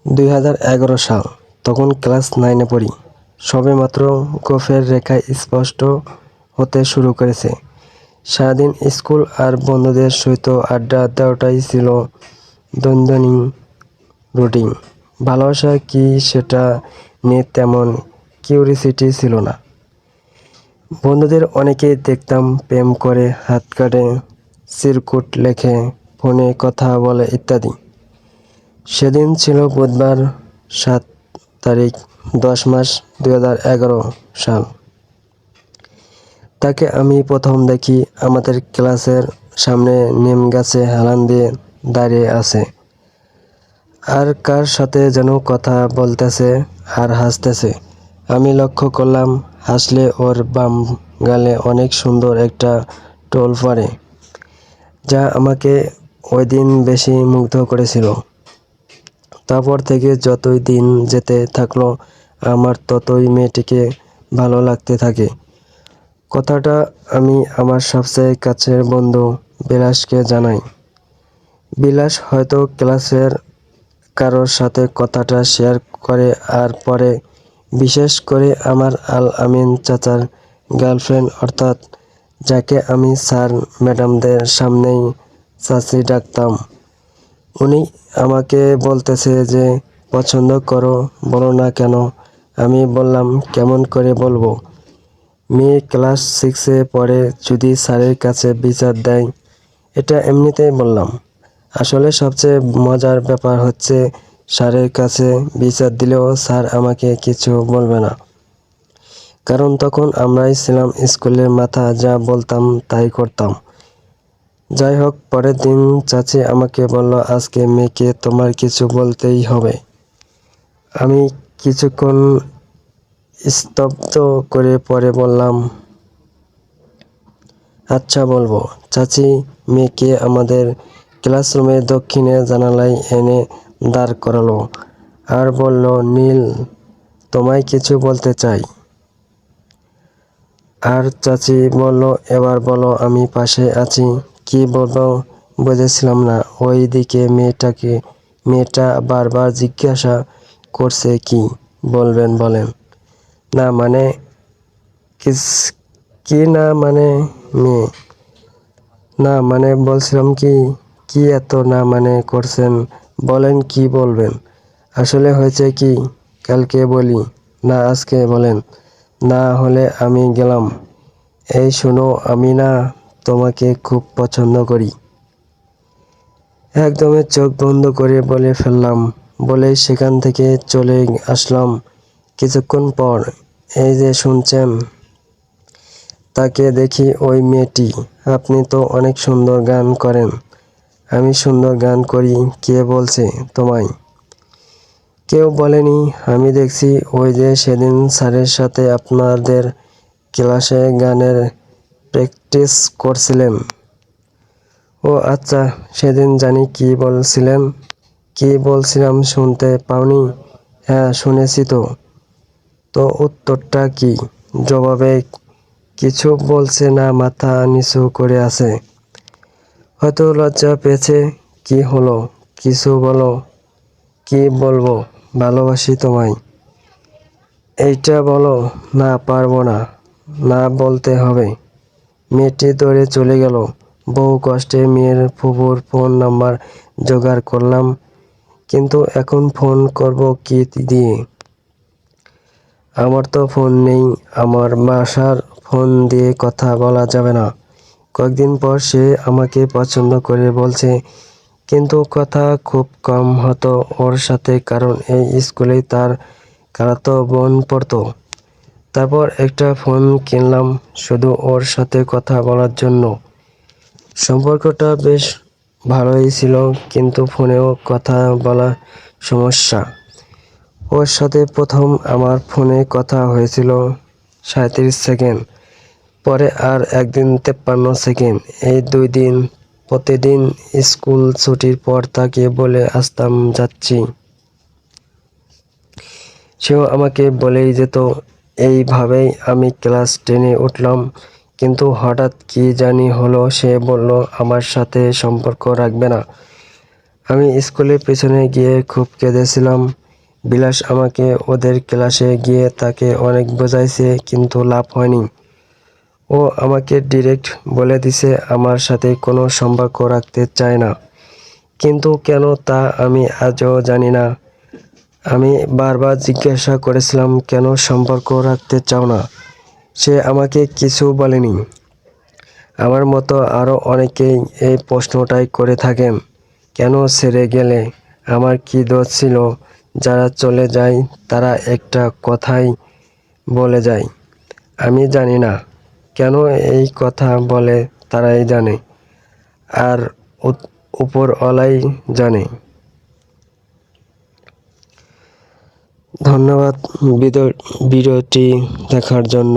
2011 সাল, তখন ক্লাস 9-এ পড়ি। সবেমাত্র গোঁফের রেখা স্পষ্ট হতে শুরু করেছে। সারাদিন স্কুল আর বন্ধুদের সহিত আড্ডা দেওয়াটাই ছিল দৈনন্দিন রুটিন। ভালোবাসা কি সেটা নিয়ে তেমন কিউরিসিটি ছিল না। বন্ধুদের অনেকেই দেখতাম প্রেম করে, হাত কাটে, চিরকুট লেখে, ফোনে কথা বলে ইত্যাদি। সেদিন ছিল বুধবার, 7 তারিখ, 10 মাস, 2011 সাল। তাকে আমি প্রথম দেখি আমাদের ক্লাসের সামনে নিম গাছে হেলান দিয়ে দাঁড়িয়ে আছে, আর কার সাথে যেন কথা বলতেছে আর হাসতেছে। আমি লক্ষ্য করলাম, হাসলে ওর বাম গালে অনেক সুন্দর একটা টোল পড়ে, যা আমাকে ওই দিন বেশি মুগ্ধ করেছিল। তারপর থেকে যতই দিন যেতে থাকলো, আমার ততই মেয়েটিকে ভালো লাগতে থাকে। কথাটা আমি আমার সবচেয়ে কাছের বন্ধু বিলাসকে জানাই। বিলাস হয়তো ক্লাসের কারোর সাথে কথাটা শেয়ার করে, আর পরে বিশেষ করে আমার আল আমিন চাচার গার্লফ্রেন্ড, অর্থাৎ যাকে আমি স্যার ম্যাডামদের সামনেই চাচি ডাকতাম, উনি আমাকে বলতেছে যে পছন্দ করো, বলো না কেন। আমি বললাম, কেমন করে বলবো? মেয়ে ক্লাস 6-এ পড়ে, যদি স্যারের কাছে বিচার দেয়। এটা এমনিতেই বললাম। আসলে সবচেয়ে মজার ব্যাপার হচ্ছে, স্যারের কাছে বিচার দিলেও স্যার আমাকে কিছু বলবে না, কারণ তখন আমরাই ছিলাম স্কুলের মাথা, যা বলতাম তাই করতাম। যাই হোক, পরের দিন চাচি আমাকে বলল, আজকে মেয়েকে তোমার কিছু বলতেই হবে। আমি কিছুক্ষণ স্তব্ধ করে পরে বললাম, আচ্ছা বলবো। চাচি মেয়েকে আমাদের ক্লাসরুমের দক্ষিণে জানালায় এনে দাঁড় করালো আর বলল, নীল, তোমায় কিছু বলতে চাই। আর চাচি বলল, এবার বলো, আমি পাশে আছি। কি বলবো বুঝেছিলাম না। ওই দিকে মেয়েটা বারবার জিজ্ঞাসা করছে, কি বলবেন বলেন। না মানে কি না মানে মেয়ে না মানে বলছিলাম কি কি এত না মানে করছেন, বলেন কি বলবেন। আসলে হয়েছে কি, কালকে বলি না আজকে বলেন, না হলে আমি গেলাম। এই শোনো, আমি না তোমাকে খুব পছন্দ করি। একদমই চোখ বন্ধ করে বলে ফেললাম। বলেই সেখান থেকে চলে আসলাম। কিছুক্ষণ পর, এই যে শুনছেন, তাকে দেখি, ওই মেয়েটি। আপনি তো অনেক সুন্দর গান করেন। আমি সুন্দর গান করি? কে বলছে তোমায়? কেউ বলেনি। আমি দেখছি, ওই যে সেদিন স্যারের সাথে আপনাদের ক্লাসে গানের প্র্যাকটিস করছিলেন। ও আচ্ছা, সেদিন জানি কি বলছিলেন। কি বলছিলাম শুনতে পাওনি? হ্যাঁ শুনেছি তো। তো উত্তরটা কি? জবাবে কিছু বলছে না, মাথা নিচু করে আছে। হয়তো লজ্জা পেয়েছে। কি হলো? কিছু বলো। কি বলবো? ভালোবাসি তোমায়। এইটা বলো। না পারবো না। না বলতে হবে। মেয়েটি দৌড়ে চলে গেল। বহু কষ্টে মেয়ের ফুপুর ফোন নাম্বার জোগাড় করলাম, কিন্তু এখন ফোন করব কি দিয়ে? আমার তো ফোন নেই। আমার বাসার ফোন দিয়ে কথা বলা যাবে না। কয়েকদিন পর সে আমাকে পছন্দ করে বলছে, কিন্তু কথা খুব কম হতো ওর সাথে, কারণ এই স্কুলেই তার খালাতো বোন পড়তো। তারপর একটা ফোন কিনলাম শুধু ওর সাথে কথা বলার জন্য। সম্পর্কটা বেশ ভালোই ছিল, কিন্তু ফোনেও কথা বলা সমস্যা। ওর সাথে প্রথম আমার ফোনে কথা হয়েছিল 37 সেকেন্ড, পরে আর একদিন 53 সেকেন্ড। এই 2 দিন প্রতিদিন স্কুল ছুটির পর তাকে বলে আসতাম যাচ্ছি। সেও আমাকে বলেই যেত। এইভাবেই আমি ক্লাস 10-এ উঠলাম, কিন্তু হঠাৎ কি জানি হলো, সে বলল আমার সাথে সম্পর্ক রাখবে না। আমি স্কুলের পেছনে গিয়ে খুব কেঁদেছিলাম। বিলাস আমাকে ওদের ক্লাসে গিয়ে তাকে অনেক বোঝাইছে, কিন্তু লাভ হয়নি। ও আমাকে ডিরেক্ট বলে দিছে আমার সাথে কোনো সম্পর্ক রাখতে চায় না। কিন্তু কেন তা আমি আজও জানি না। আমি বারবার জিজ্ঞাসা করেছিলাম, কেন সম্পর্ক রাখতে চাও না? সে আমাকে কিছু বলেনি। আমার মতো আরও অনেকেই এই প্রশ্নটাই করে থাকেন। কেন ছেড়ে গেলে? আমার কি দোষ ছিল? যারা চলে যায় তারা একটা কথাই বলে যায়, আমি জানি না। কেন এই কথা বলে তারাই জানে, আর উপরওয়ালাই জানে। ধন্যবাদ ভিডিওটি দেখার জন্য।